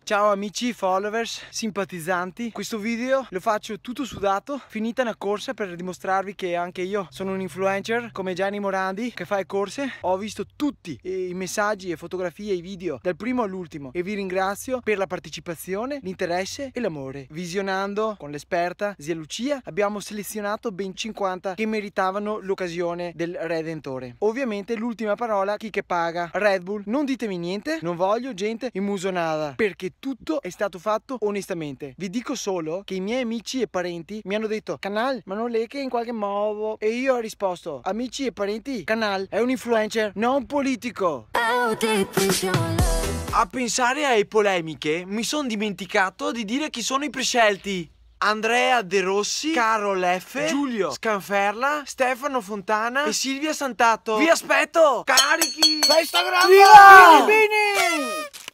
Ciao amici, followers, simpatizzanti. Questo video lo faccio tutto sudato, finita una corsa, per dimostrarvi che anche io sono un influencer come Gianni Morandi che fa corse. Ho visto tutti i messaggi e fotografie e i video dal primo all'ultimo e vi ringrazio per la partecipazione, l'interesse e l'amore. Visionando con l'esperta zia Lucia abbiamo selezionato ben 50 che meritavano l'occasione del Redentore. Ovviamente l'ultima parola chi che paga? Red Bull. Non ditemi niente, non voglio gente immusonata, perché tutto è stato fatto onestamente. Vi dico solo che i miei amici e parenti mi hanno detto: Canal, ma non lei che in qualche modo? E io ho risposto: amici e parenti, Canal è un influencer, non un politico. A pensare alle polemiche mi sono dimenticato di dire chi sono i prescelti. Andrea De Rossi, Carol F, Giulio Scanferla, Stefano Fontana e Silvia Santato. Vi aspetto! Carichi! Festa grande! Viva! Bini, bini!